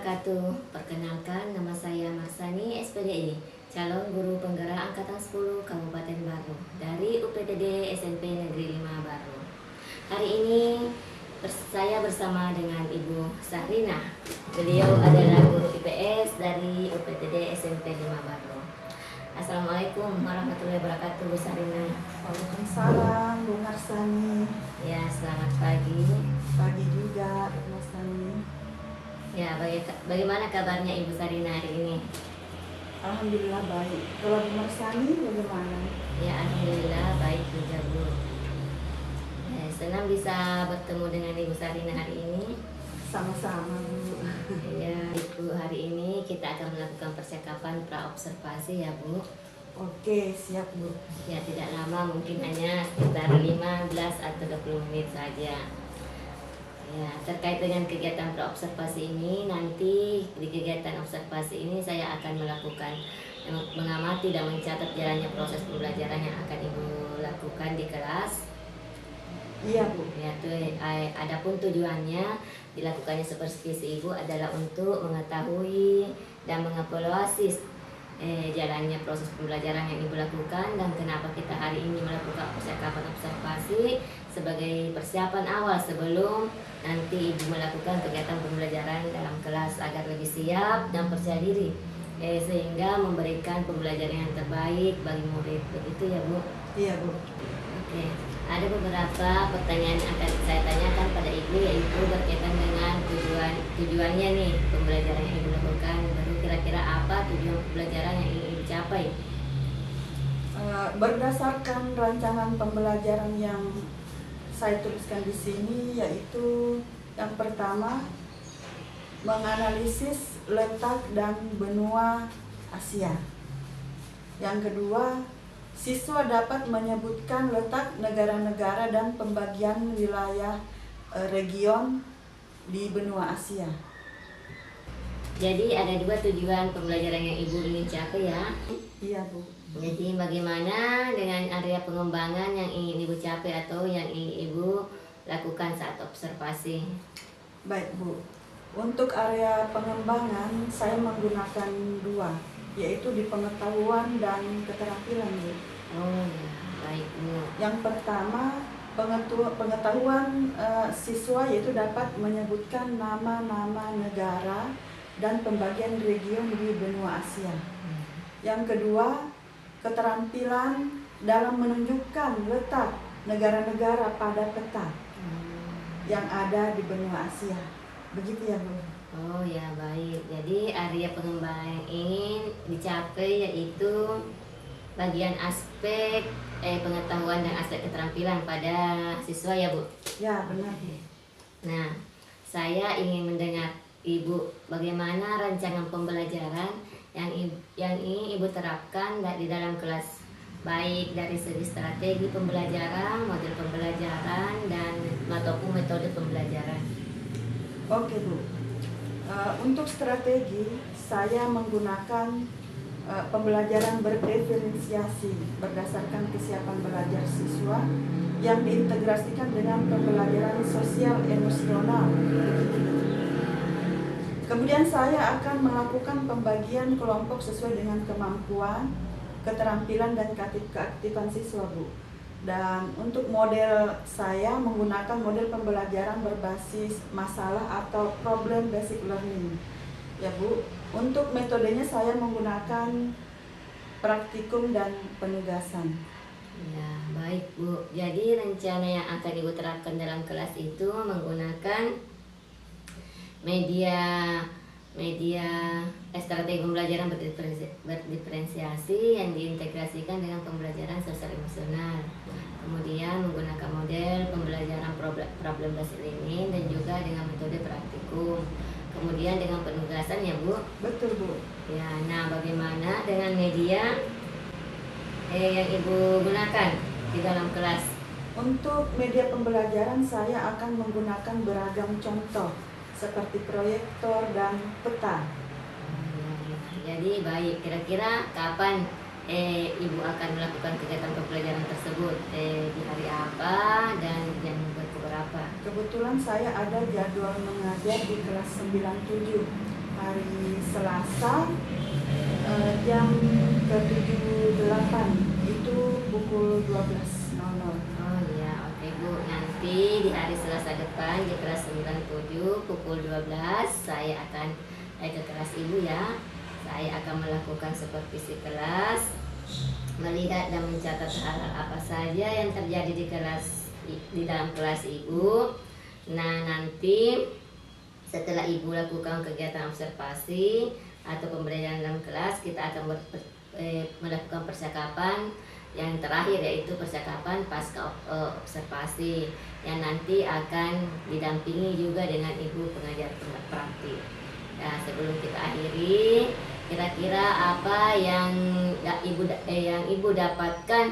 wabarakatuh. Perkenalkan, nama saya Marsani SPDI, calon guru penggerak Angkatan 10 Kabupaten Baru dari UPTD SMP Negeri 5 Baru. Hari ini saya bersama dengan Ibu Sahrina. Beliau adalah guru IPS dari UPTD SMP 5 Baru. Assalamualaikum warahmatullahi wabarakatuh, Bu Sahrina. Waalaikumsalam, Bu Marsani. Ya, selamat pagi. Pagi juga, Bu Marsani. Ya, bagaimana kabarnya Ibu Sahrina hari ini? Alhamdulillah baik. Kalau Bu Marsani bagaimana? Ya, alhamdulillah baik juga, Bu. Ya, senang bisa bertemu dengan Ibu Sahrina hari ini. Sama-sama, Bu. Ya, Ibu, hari ini kita akan melakukan percakapan pra-observasi ya, Bu. Oke, siap, Bu. Ya, tidak lama, mungkin hanya sekitar 15 atau 20 menit saja. Ya, terkait dengan kegiatan pra-observasi ini, nanti di kegiatan observasi ini saya akan melakukan mengamati dan mencatat jalannya proses pembelajaran yang akan Ibu lakukan di kelas. Iya, Bu. Ya, adapun tujuannya dilakukannya seperti Ibu adalah untuk mengetahui dan mengevaluasi jalannya proses pembelajaran yang Ibu lakukan dan kenapa kita hari ini melakukan percakapan observasi sebagai persiapan awal sebelum nanti Ibu melakukan kegiatan pembelajaran dalam kelas agar lebih siap dan percaya diri sehingga memberikan pembelajaran yang terbaik bagi murid. Begitu ya, Bu? Iya, Bu. Oke. Ada beberapa pertanyaan yang akan saya tanyakan pada Ibu, yaitu berkaitan dengan tujuannya nih pembelajaran yang Ibu lakukan. Baru kira-kira apa tujuan pembelajaran yang ingin dicapai? Berdasarkan rancangan pembelajaran yang saya tuliskan di sini, yaitu yang pertama menganalisis letak dan benua Asia. Yang kedua, siswa dapat menyebutkan letak negara-negara dan pembagian wilayah region di benua Asia. Jadi ada dua tujuan pembelajaran yang Ibu ingin capai ya. Iya, Bu. Jadi bagaimana dengan area pengembangan yang ingin Ibu capai atau yang ingin Ibu lakukan saat observasi? Baik, Bu. Untuk area pengembangan saya menggunakan dua, yaitu di pengetahuan dan keterampilan, Bu. Oh ya, baik, Bu. Yang pertama, pengetahuan siswa yaitu dapat menyebutkan nama-nama negara dan pembagian region di benua Asia. Yang kedua, keterampilan dalam menunjukkan letak negara-negara pada peta yang ada di benua Asia. Begitu ya, Bu. Oh ya, baik. Jadi area pengembangan yang ingin dicapai yaitu bagian aspek pengetahuan dan aspek keterampilan pada siswa ya, Bu. Ya, benar. Nah, saya ingin mendengar Ibu bagaimana rancangan pembelajaran yang ingin Ibu terapkan di dalam kelas, baik dari segi strategi pembelajaran, model pembelajaran, dan maupun metode pembelajaran. Oke, Bu. Untuk strategi, saya menggunakan pembelajaran berdiferensiasi berdasarkan kesiapan belajar siswa yang diintegrasikan dengan pembelajaran sosial emosional. Kemudian saya akan melakukan pembagian kelompok sesuai dengan kemampuan, keterampilan, dan keaktifan siswa, Bu. Dan untuk model saya menggunakan model pembelajaran berbasis masalah atau problem basic learning. Ya, Bu. Untuk metodenya saya menggunakan praktikum dan penugasan. Ya, baik, Bu. Jadi rencana yang akan Ibu terapkan dalam kelas itu menggunakan strategi pembelajaran berdiferensiasi yang diintegrasikan dengan pembelajaran sosial emosional. Kemudian menggunakan model pembelajaran problem based learning dan juga dengan metode praktikum. Kemudian dengan penugasan ya, Bu. Betul, Bu. Ya, nah bagaimana dengan media yang Ibu gunakan di dalam kelas? Untuk media pembelajaran saya akan menggunakan beragam contoh seperti proyektor dan peta. Jadi baik, kira-kira kapan Ibu akan melakukan kegiatan pembelajaran tersebut? Di hari apa dan jam berapa? Kebetulan saya ada jadwal mengajar di kelas 97 hari Selasa jam ke-78 itu pukul 12.00. Oh iya, oke Bu. Nanti di hari Selasa depan di kelas 97 pukul 12 saya akan ke kelas Ibu ya. Saya akan melakukan supervisi kelas, melihat dan mencatat hal-hal apa saja yang terjadi di dalam kelas Ibu. Nah, nanti setelah Ibu lakukan kegiatan observasi atau pembelajaran dalam kelas, kita akan melakukan percakapan yang terakhir, yaitu percakapan pasca observasi yang nanti akan didampingi juga dengan Ibu pengajar praktik. Nah, sebelum kita akhiri, kira-kira apa yang Ibu dapatkan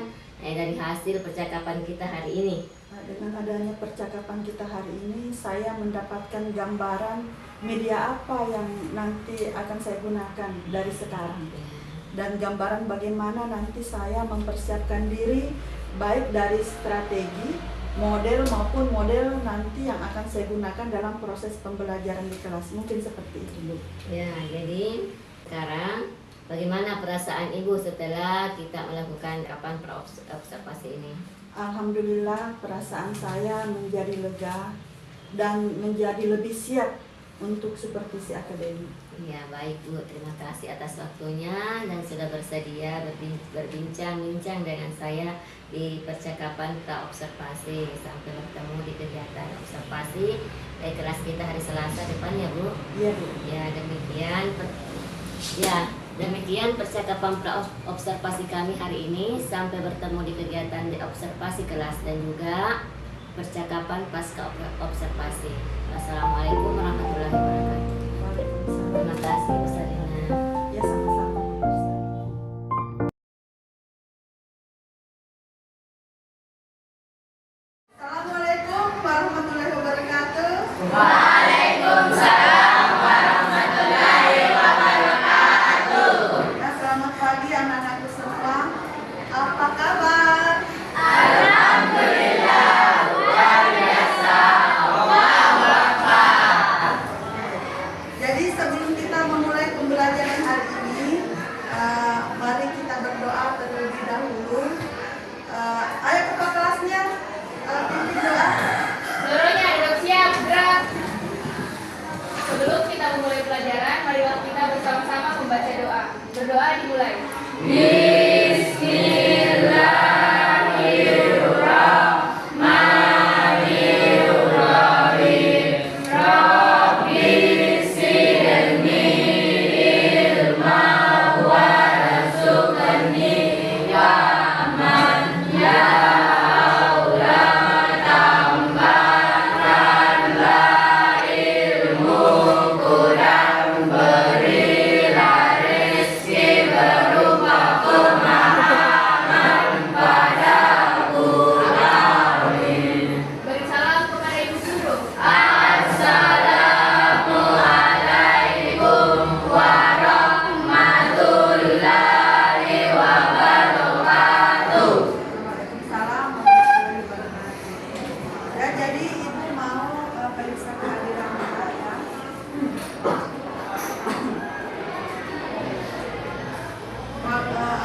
dari hasil percakapan kita hari ini? Dengan adanya percakapan kita hari ini, saya mendapatkan gambaran media apa yang nanti akan saya gunakan dari sekarang, dan gambaran bagaimana nanti saya mempersiapkan diri baik dari strategi, model maupun model nanti yang akan saya gunakan dalam proses pembelajaran di kelas. Mungkin seperti itu, Bu. Ya, jadi sekarang bagaimana perasaan Ibu setelah kita melakukan kapan observasi ini? Alhamdulillah, perasaan saya menjadi lega dan menjadi lebih siap untuk supervisi akademik. Ya, baik Bu, terima kasih atas waktunya dan sudah bersedia berbincang-bincang dengan saya di percakapan pra-observasi. Sampai bertemu di kegiatan observasi kelas kita hari Selasa depan ya Bu. Iya, Bu. Demikian percakapan pra-observasi kami hari ini. Sampai bertemu di kegiatan di observasi kelas dan juga percakapan pasca observasi. Wassalamualaikum warahmatullahi wabarakatuh. Waalaikumsalam. Terima kasih Bu Sarina. Ya, sama-sama. Assalamualaikum warahmatullahi wabarakatuh. Waalaikumsalam warahmatullahi wabarakatuh. Ya, selamat pagi anak-anakku semua. Apa kabar? Alhamdulillah, luar biasa. Allahu Akbar. Jadi sebelum kita memulai pembelajaran hari ini, mari kita berdoa terlebih dahulu. Ayo ketua kelasnya, pimpin doa. Seluruhnya duduk siap, gerak. Sebelum kita memulai pelajaran, marilah kita bersama-sama membaca doa. Berdoa dimulai. Beri salam kepada Ibu Guru. Waalaikumsalam warahmatullahi wabarakatuh. Ya, jadi Ibu mau periksa kehadiran saya.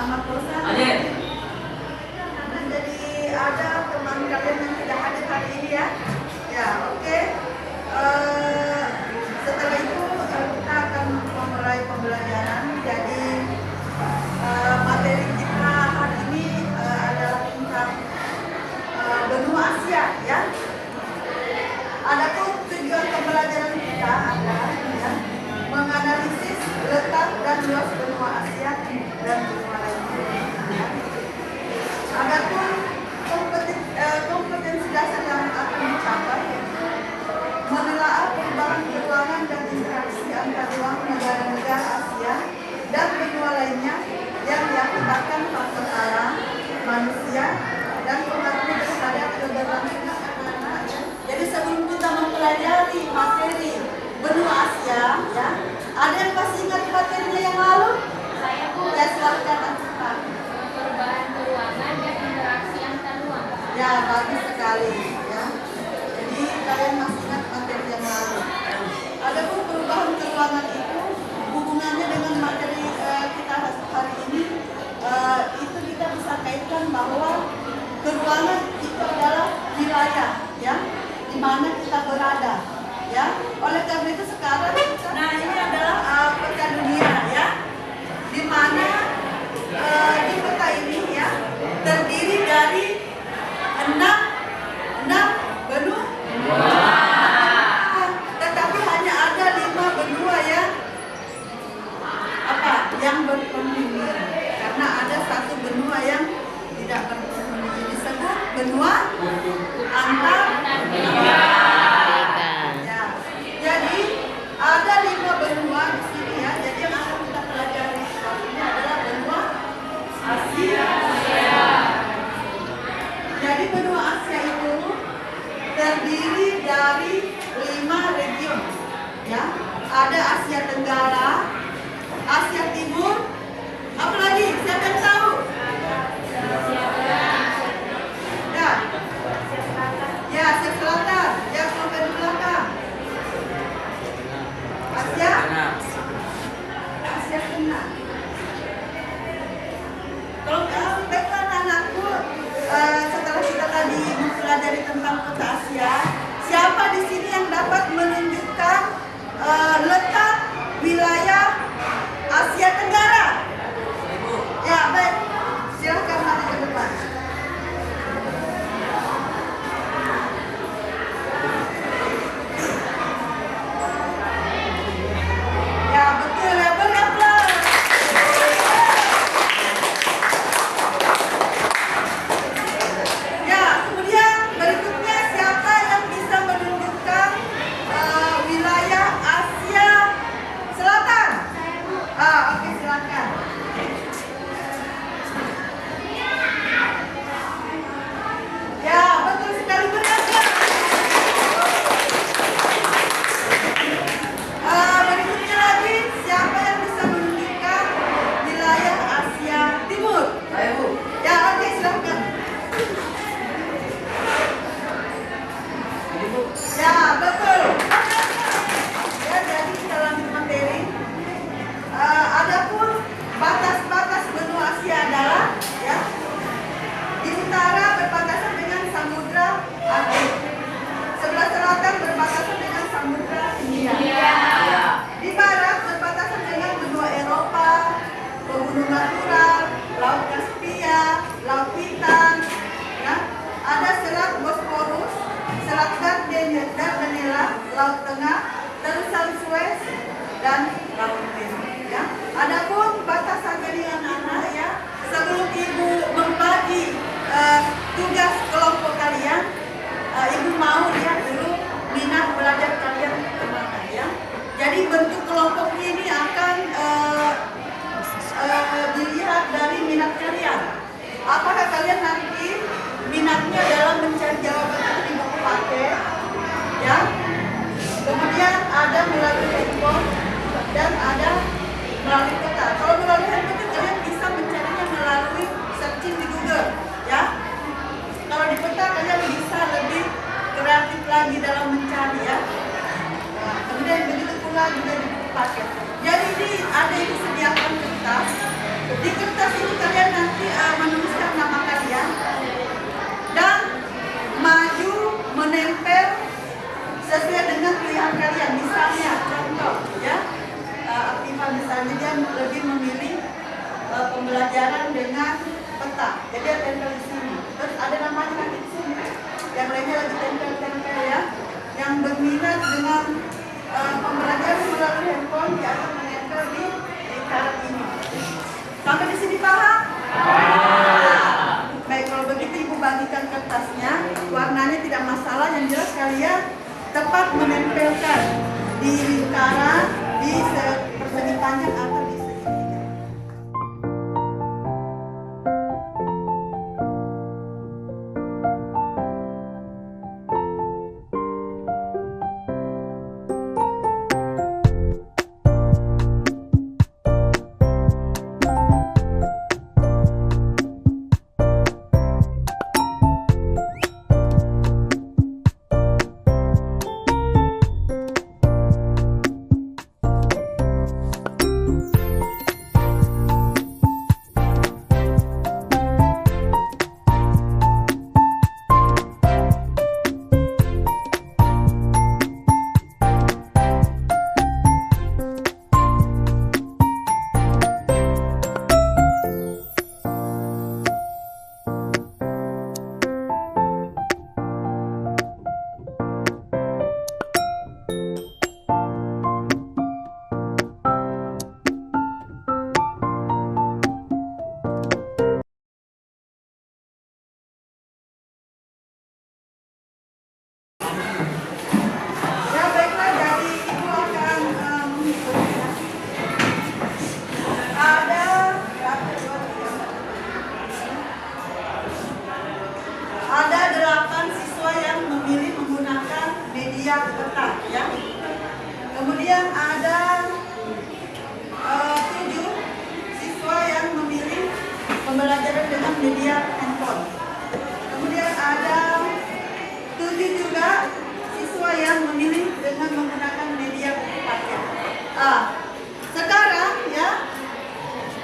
Amat bosan. Jadi ada teman kalian yang tidak hadir hari ini ya. Ya, oke. Setelah itu kita akan memulai pembelajaran. Jadi materi kita hari ini adalah tentang benua Asia ya. Adapun tujuan pembelajaran kita adalah ya, menganalisis letak dan luas benua Asia dan benua lainnya. Ya. Adapun kompetensi dasar yang akan dicapai, menelaah perubahan keuangan dan interaksi antar uang negara-negara Asia dan benua lainnya yang diakibatkan faktor alam, manusia, dan pengaruh terhadap keberlangsungan anak-anak. Jadi sebelum kita mempelajari materi benua Asia, ya, ada yang masih ingat materinya yang lalu? Saya Bu, Ya, silakan lanjutkan. perubahan keuangan dan interaksi antar uang. Ya, bagus sekali ya. Jadi kalian masih ingat materi yang lalu. Adapun perubahan keuangan itu mana kita berada, ya. Oleh karena itu sekarang, nah ini adalah peta dunia, ya, di mana di peta ini, ya, terdiri dari enam benua. Tetapi hanya ada 5 benua yang berpenghuni, karena ada satu benua yang tidak berpenghuni, disebut benua Antartika. Ya. Jadi ada 5 benua di sini, ya. Jadi yang akan kita pelajari ini adalah benua Asia. Jadi benua Asia itu terdiri dari 5 region, ya. Ada Asia Tenggara, Asia Timur, apa lagi? Siapa yang tahu? Ya, Asia Selatan. Ya, sampai di belakang. Asia Tengah. Kalau baiklah anakku, setelah kita tadi mempelajari tentang peta Asia, siapa di sini yang dapat menunjukkan letak wilayah Asia Tenggara? Ya, baik. Silakan maju ke depan. Ya, betul ya, benar. Ya, kemudian berikutnya siapa yang bisa menunjukkan wilayah Asia Selatan? Oke, silakan. Ya, betul sekali, benar. Berikutnya lagi, siapa yang bisa menunjukkan wilayah Asia Timur? Ayo, Bu. Ya, oke, silakan. Ya, betul. Ya, jadi kita lanjut materi. Adapun batas-batas benua Asia adalah, ya, di utara berbatasan dengan Samudra Atlantik, sebelah selatan berbatasan dengan Samudra Hindia, di barat berbatasan dengan benua Eropa, pegunungan natural, Laut Kaspia, Laut Hitam, ya. Ada Selat Bosporus, Selat Dardanella, Laut Tengah, terusan Suez, dan Laut Merah. Ya. Adapun batasan dari anak-anak, ya, sebelum ibu membagi tugas kelompok kalian, ibu mau lihat dulu minat belajar kalian kemana, ya. Jadi bentuk kelompok ini akan dilihat dari minat kalian. Apakah kalian nanti minatnya dalam mencari jawaban di buku paket, ya. Kemudian ada melalui handphone dan ada melalui peta. Kalau melalui handphone kalian bisa mencarinya melalui searching di Google, ya. Kalau di peta kalian bisa lebih kreatif lagi dalam mencari, ya. Nah, kemudian begitu pula juga di buku paket. Jadi ini ada yang disediakan kertas. Di kertas ini kalian nanti menuliskan nama kalian dan maju menempel sesuai dengan pilihan kalian. Misalnya contoh, ya, Aktifah misalnya dia lebih memilih pembelajaran dengan peta, jadi ada tempel di sini. Terus ada namanya nanti di sini. Yang lainnya lagi tempel-tempel, ya. Yang berminat dengan pembelajaran melalui handphone dia akan menempel di lingkaran ini. Sampai di sini paham? Baik, kalau begitu ibu bagikan kertasnya, warnanya tidak masalah, yang jelas kalian tepat menempelkan di lingkaran, di persegi panjang atau di segitiga. dengan menggunakan media buku paket. Sekarang ya,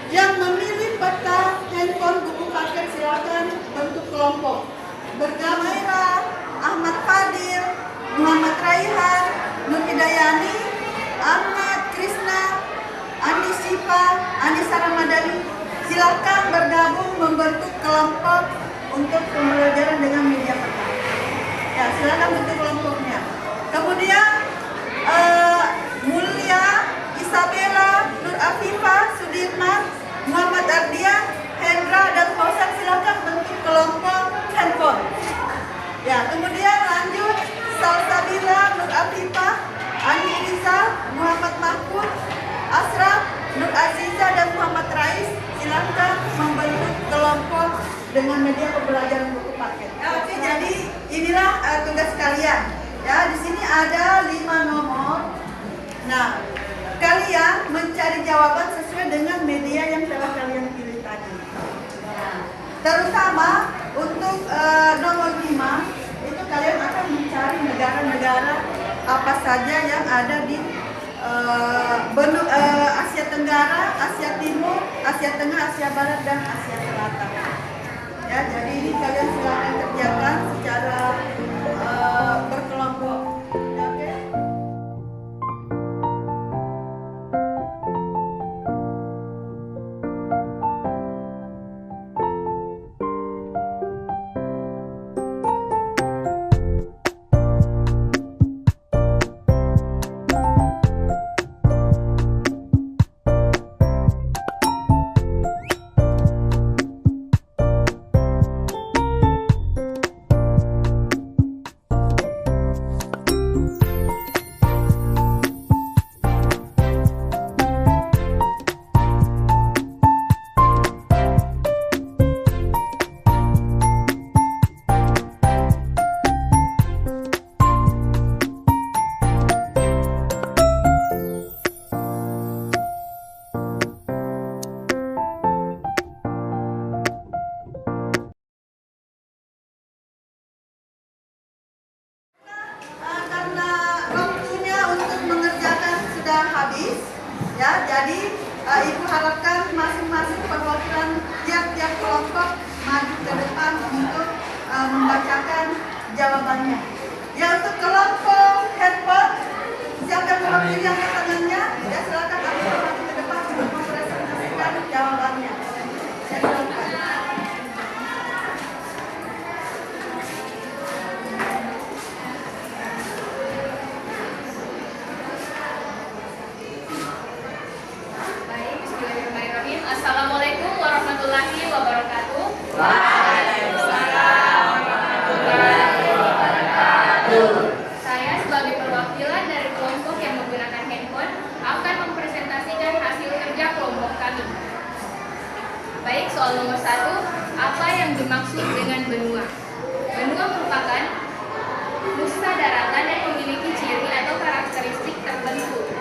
yang memilih peta handphone buku paket silakan bentuk kelompok. Bergamaira, Ahmad Fadil, Muhammad Raihan, Nur Hidayani, Ahmad Krisna, Andi Sipa, Anissa Ramadhani, silakan bergabung membentuk kelompok untuk pembelajaran dengan media peta. Ya, silakan bentuk kelompoknya. Kemudian Mulia, Isabella, Nur Afifah, Sudirman, Muhammad Ardian, Hendra, dan Fauzan silakan bentuk kelompok handphone. Ya, kemudian lanjut Salsabila, Nur Afifah, Andi Rizal, Muhammad Mahfud, Asraf, Nur Aziza, dan Muhammad Rais silakan membentuk kelompok dengan media pembelajaran buku paket. Oke, jadi inilah tugas kalian. Ya, di sini ada 5 nomor. Nah, kalian mencari jawaban sesuai dengan media yang telah kalian pilih tadi. Terutama untuk nomor 5, itu kalian akan mencari negara-negara apa saja yang ada di Asia Tenggara, Asia Timur, Asia Tengah, Asia Barat, dan Asia Selatan. Ya, jadi ini kalian silakan kerjakan secara berkelompok. Oke. Karena waktunya untuk mengerjakan sudah habis, ya, jadi Ibu harapkan masing-masing perwakilan tiap-tiap kelompok maju ke depan untuk membacakan jawabannya. Ya, untuk kelompok handphone, silakan mewakili angkat tangannya. Ya, silakan maju ke depan untuk mempresentasikan jawabannya. Ya, silakan. Assalamualaikum warahmatullahi wabarakatuh. Saya sebagai perwakilan dari kelompok yang menggunakan handphone akan mempresentasikan hasil kerja kelompok kami. Baik, soal nomor 1, apa yang dimaksud dengan benua? Benua merupakan nusa daratan yang memiliki ciri atau karakteristik tertentu.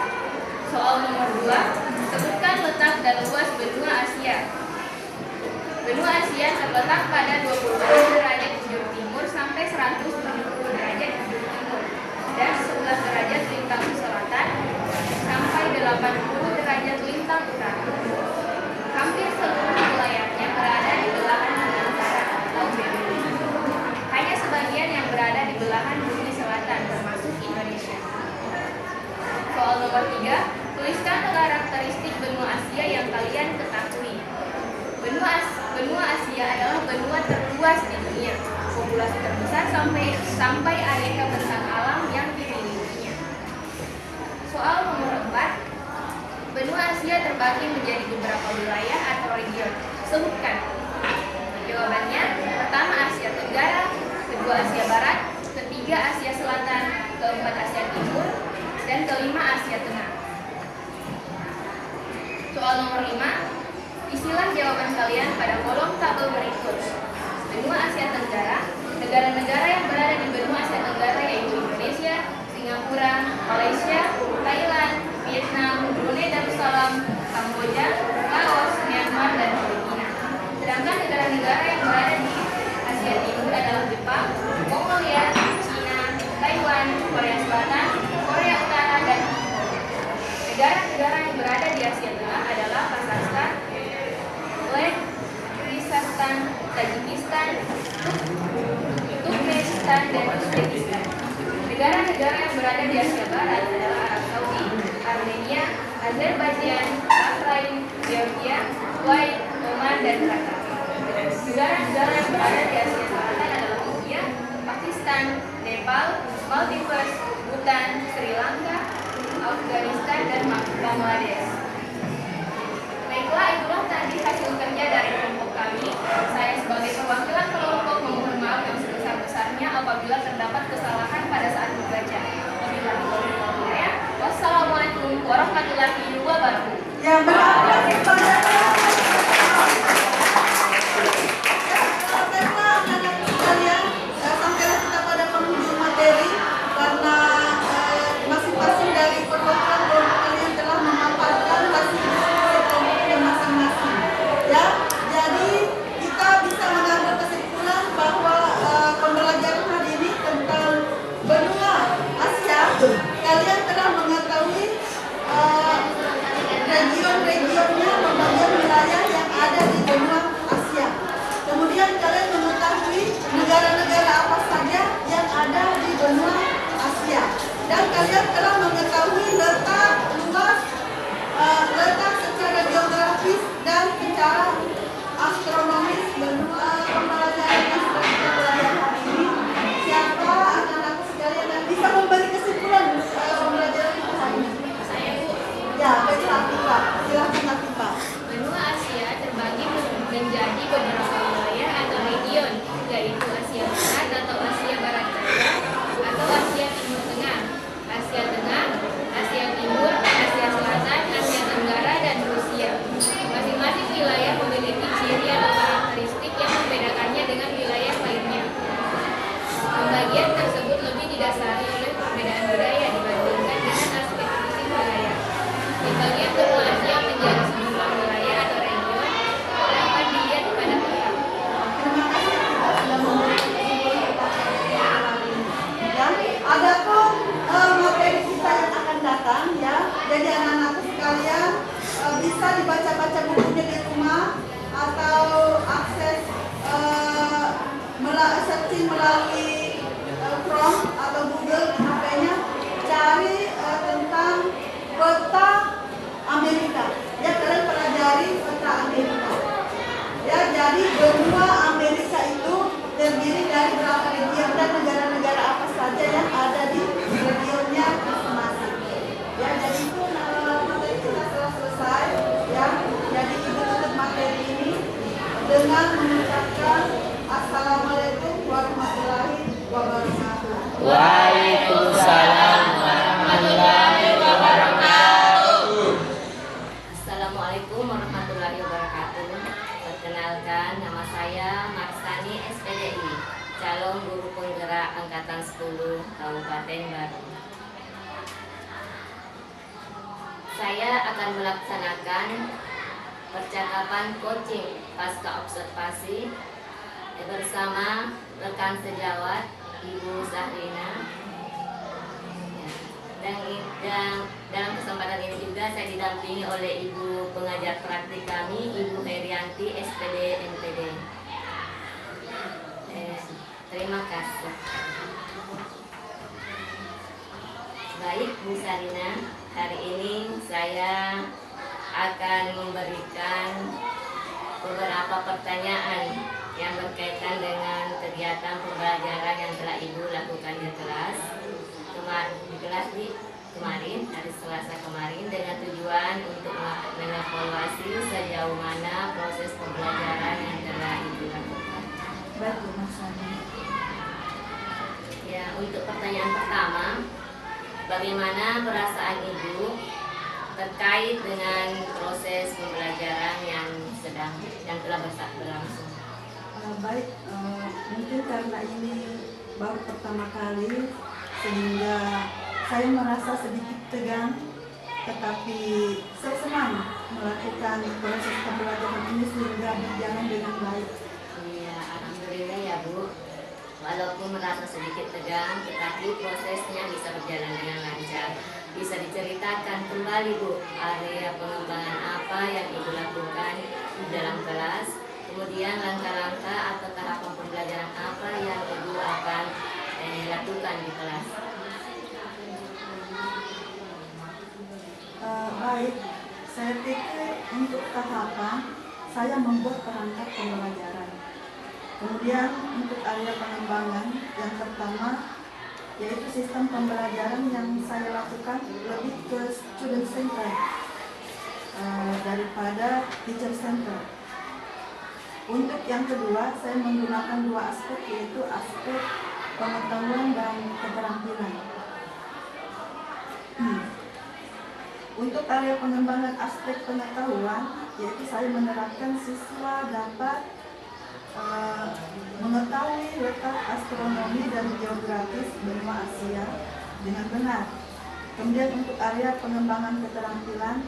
Soal nomor 2, sebutkan letak dan luas benua Asia. Benua Asia terletak pada 20 derajat bujur timur sampai 170 derajat bujur timur dan 11 derajat lintang selatan sampai 80 derajat lintang utara. Hampir seluruh wilayahnya berada di belahan bumi utara atau bumi. Hanya sebagian yang berada di belahan bumi selatan termasuk Indonesia. Soal nomor 3, tuliskan karakteristik benua Asia yang kalian ketahui. Benua Asia adalah benua terluas di dunia, populasi terbesar sampai area bentang alam yang dimilikinya. Soal nomor 4, benua Asia terbagi menjadi beberapa wilayah atau region. Sebutkan. Jawabannya, pertama Asia Tenggara, kedua Asia Barat, ketiga Asia Selatan, keempat Asia Timur, dan kelima Asia Tengah. Soal nomor 5, isilah jawaban kalian pada kolom tabel berikut. Benua Asia Tenggara, negara-negara yang berada di benua Asia Tenggara yaitu Indonesia, Singapura, Malaysia, Thailand, Vietnam, Brunei Darussalam, Kamboja, Laos, Myanmar, dan Filipina. Sedangkan negara-negara yang berada di Asia Timur adalah Jepang, Mongolia, China, Taiwan, Korea Selatan, Korea berada di Asia Barat adalah Arab Saudi, Armenia, Azerbaijan, Bahrain, Georgia, Kuwait, Oman, dan Qatar. Negara-negara yang berada di Asia Selatan adalah India, Pakistan, Nepal, Maldives, Bhutan, Sri Lanka, Afghanistan, dan Bangladesh. Baiklah, itulah tadi hasil kerja dari kelompok kami. Saya sebagai perwakilan kelompok memohon maaf yang sebesar-besarnya apabila terdapat kesalahan pada saat bekerja. Wassalamualaikum warahmatullahi wabarakatuh. Ya, benar. Baiklah anak-anak sekalian, sampailah kita pada penghujung materi karena masing-masing dari perwakilan kelompok kalian telah memaparkan hasil diskusi kelompoknya masing-masing. Ya, jadi kita bisa mengambil kesimpulan bahwa pembelajaran hari ini tentang benua Asia, kalian telah mengetahui region-regionnya, pembagian wilayah yang ada di benua Asia. Kemudian kalian mengetahui negara-negara apa saja yang ada di benua Asia. Dan kalian telah mengetahui letak luas, letak secara geografis dan secara astronomis benua pembelajaran yang sudah kita pelajari hari ini. Siapa anak-anak sekalian yang bisa memberi kesimpulan pembelajaran kita hari ini? Saya Bu. Ya, baiklah Atifa. Silakan Atifa. Benua Asia terbagi menjadi beberapa wilayah atau region, yaitu Asia Barat atau Asia Barat Daya atau Asia Timur Tengah, Asia Tengah, Asia Timur, Asia Selatan, Asia Tenggara, dan Rusia. Masing-masing wilayah memiliki ciri atau karakteristik yang membedakannya dengan wilayah lainnya. Pembagian tersebut lebih didasari oleh perbedaan budaya dibandingkan dengan aspek fisik wilayah. Di bagian benua Asia menjadi sejumlah wilayah atau region dapat dilihat pada peta. Terima kasih Atifa sudah memberi kesimpulan kepada kita hari ini. Ya, adapun materi kita yang akan datang ya. Jadi anak-anak sekalian bisa dibaca-baca bukunya di rumah atau akses searching melalui Chrome atau Google di HP-nya, cari tentang peta Amerika. Ya, kalian pelajari peta Amerika. Ya, jadi benua Amerika itu terdiri dari berapa region dan negara-negara apa saja yang ada di regionnya masing-masing. Ya, jadi itu materi kita telah selesai. Ya, jadi ibu tutup materi ini dengan mengucapkan Assalamualaikum warahmatullahi wabarakatuh. Waalaikumsalam warahmatullahi wabarakatuh. Assalamualaikum warahmatullahi wabarakatuh. Perkenalkan, nama saya Marsani SPDI, calon guru penggerak angkatan 10 Kabupaten Baru. Saya akan melaksanakan percakapan coaching pasca observasi bersama rekan sejawat Ibu Zahrina. Dan dalam kesempatan ini juga saya didampingi oleh Ibu pengajar praktik kami, Ibu Herianti SPD NPD. Terima kasih. Baik Bu Zahrina, hari ini saya akan memberikan beberapa pertanyaan yang berkaitan dengan kegiatan pembelajaran yang telah Ibu lakukan di kelas kemarin, hari Selasa kemarin, dengan tujuan untuk mengevaluasi sejauh mana proses pembelajaran yang telah Ibu lakukan. Baik, Bu Marsani. Ya, untuk pertanyaan pertama, bagaimana perasaan Ibu terkait dengan proses pembelajaran yang telah berlangsung? Baik, mungkin karena ini baru pertama kali sehingga saya merasa sedikit tegang, tetapi saya senang melakukan proses pembelajaran ini sehingga berjalan dengan baik. Iya, alhamdulillah ya Bu. Walaupun merasa sedikit tegang, tetapi prosesnya bisa berjalan dengan lancar. Bisa diceritakan kembali Bu, area pengembangan apa yang Ibu lakukan di dalam kelas, kemudian langkah-langkah atau tahapan pembelajaran apa yang Ibu akan lakukan di kelas. Baik, saya pikir untuk tahapan saya membuat perangkat pembelajaran. Kemudian untuk area pengembangan yang pertama yaitu sistem pembelajaran yang saya lakukan lebih ke student center daripada teacher center. Untuk yang kedua saya menggunakan dua aspek yaitu aspek pengetahuan dan keterampilan. Untuk area pengembangan aspek pengetahuan yaitu saya menerapkan siswa dapat mengetahui letak astronomi dan geografis benua Asia dengan benar. Kemudian untuk area pengembangan keterampilan,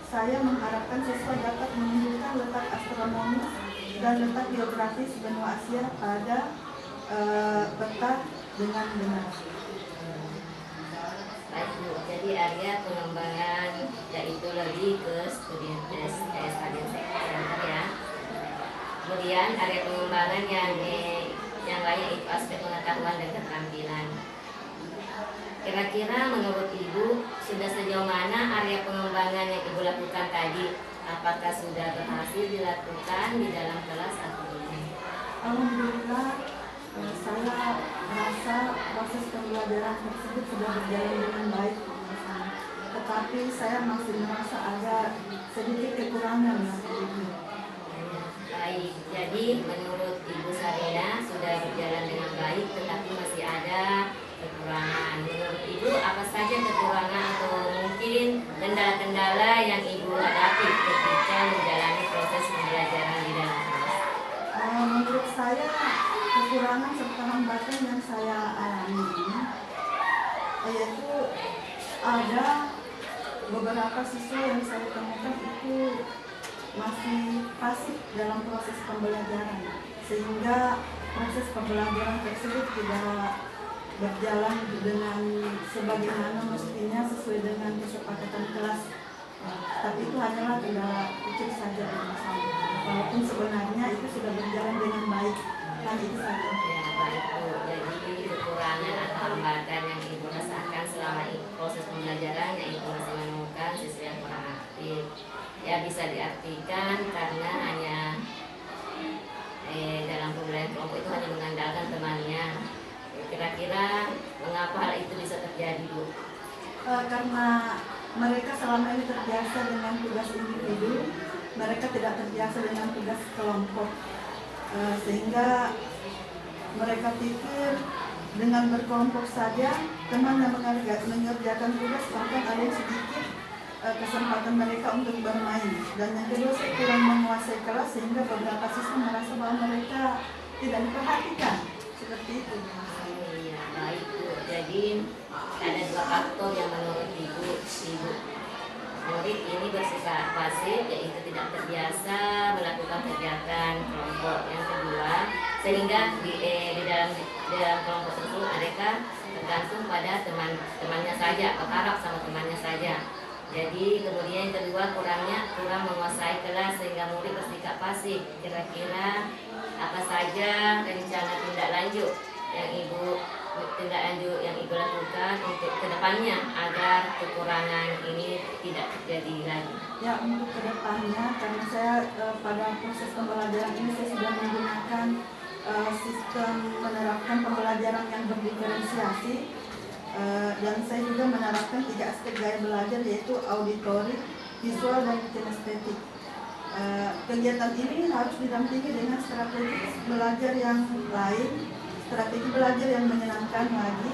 saya mengharapkan siswa dapat menunjukkan letak astronomi dan letak geografis benua Asia pada peta dengan benar. Baik Bu, jadi area pengembangan yaitu lebih ke studium center ya. Kemudian area pengembangan yang lain itu aspek pengetahuan dan keterampilan. Kira-kira menurut Ibu sudah sejauh mana area pengembangan yang Ibu lakukan tadi? Apakah sudah berhasil dilakukan di dalam kelas atau belum? Alhamdulillah, saya merasa proses pembelajaran tersebut sudah berjalan dengan baik. Tetapi saya masih merasa ada sedikit kekurangan yang Baik, jadi menurut Ibu Sarina sudah berjalan dengan baik, tetapi masih ada kekurangan. Menurut Ibu apa saja kekurangan atau mungkin kendala-kendala yang Ibu hadapi ketika menjalani proses pembelajaran di dalam kelas? Menurut saya kekurangan serta hambatan yang saya alami yaitu ada beberapa siswa yang saya temukan itu masih pasif dalam proses pembelajaran, sehingga proses pembelajaran tersebut tidak berjalan dengan sebagaimana mestinya sesuai dengan kesepakatan kelas. Tapi itu hanyalah kendala kecil saja dari saya. Walaupun sebenarnya itu sudah berjalan dengan baik. Dan itu saja. Ya, baik Bu. Jadi kekurangan atau hambatan yang Ibu rasakan selama proses pembelajaran yang Ibu masih menemukan siswa yang kurang aktif. Ya bisa diartikan karena hanya dalam pembelajaran kelompok itu hanya mengandalkan temannya. Kira-kira mengapa hal itu bisa terjadi Bu? Karena mereka selama ini terbiasa dengan tugas individu, mereka tidak terbiasa dengan tugas kelompok, sehingga mereka pikir dengan berkelompok saja teman yang mengerjakan tugas bahkan ada yang sedikit kesempatan mereka untuk bermain. Dan yang kedua, saya kurang menguasai kelas sehingga beberapa siswa merasa bahwa mereka tidak diperhatikan. Seperti itu. Iya, baik Bu. Jadi ada dua faktor yang menurut Ibu murid ini bersifat pasif, yaitu tidak terbiasa melakukan kegiatan kelompok. Yang kedua, sehingga di dalam kelompok tersebut mereka tergantung pada temannya saja, berharap sama temannya saja. Jadi kemudian yang kedua kurang menguasai kelas sehingga murid bersikap pasif. Kira-kira apa saja rencana tindak lanjut yang Ibu lakukan untuk kedepannya agar kekurangan ini tidak terjadi lagi? Ya, untuk kedepannya karena saya pada proses pembelajaran ini saya sudah menggunakan sistem menerapkan pembelajaran yang berdiferensiasi. Dan saya juga menerapkan 3 aspek gaya belajar yaitu auditorik, visual, dan kinestetik. Kegiatan ini harus didampingi dengan strategi belajar yang lain, strategi belajar yang menyenangkan lagi,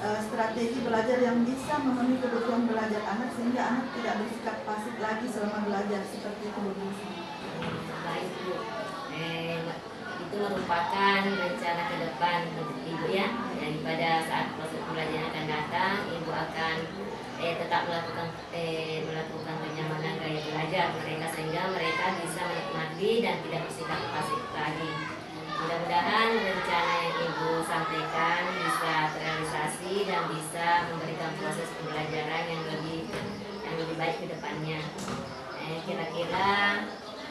strategi belajar yang bisa memenuhi kebutuhan belajar anak sehingga anak tidak bersikap pasif lagi selama belajar, seperti itu. Baik Bu. Itu merupakan rencana ke depan untuk Ibu ya. Daripada saat proses pembelajaran akan datang, Ibu akan tetap melakukan kenyamanan gaya belajar mereka sehingga mereka bisa menikmati dan tidak bersikap pasif lagi. Mudah-mudahan rencana yang Ibu sampaikan bisa terrealisasi dan bisa memberikan proses pembelajaran yang lebih baik ke depannya. Kira-kira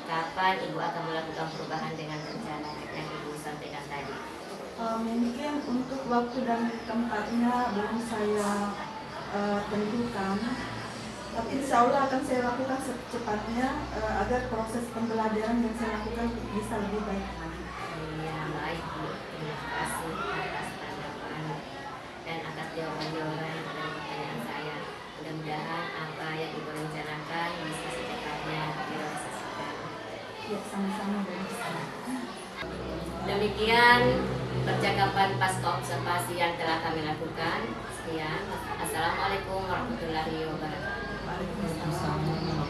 kapan Ibu akan melakukan perubahan dengan rencana yang Ibu sampaikan tadi? Mungkin untuk waktu dan tempatnya belum saya tentukan, Tapi insya Allah akan saya lakukan secepatnya agar proses pembelajaran yang saya lakukan bisa lebih baik lagi. Iya, baik Bu. Terima kasih atas tanggapan dan atas jawaban-jawaban dan pertanyaan saya. Mudah-mudahan apa yang Ibu rencanakan bisa secepatnya direalisasikan. Ya, sama-sama Bu. Demikian percakapan pasca observasi yang telah kami lakukan. Sekian. Assalamualaikum warahmatullahi wabarakatuh. Waalaikumsalam.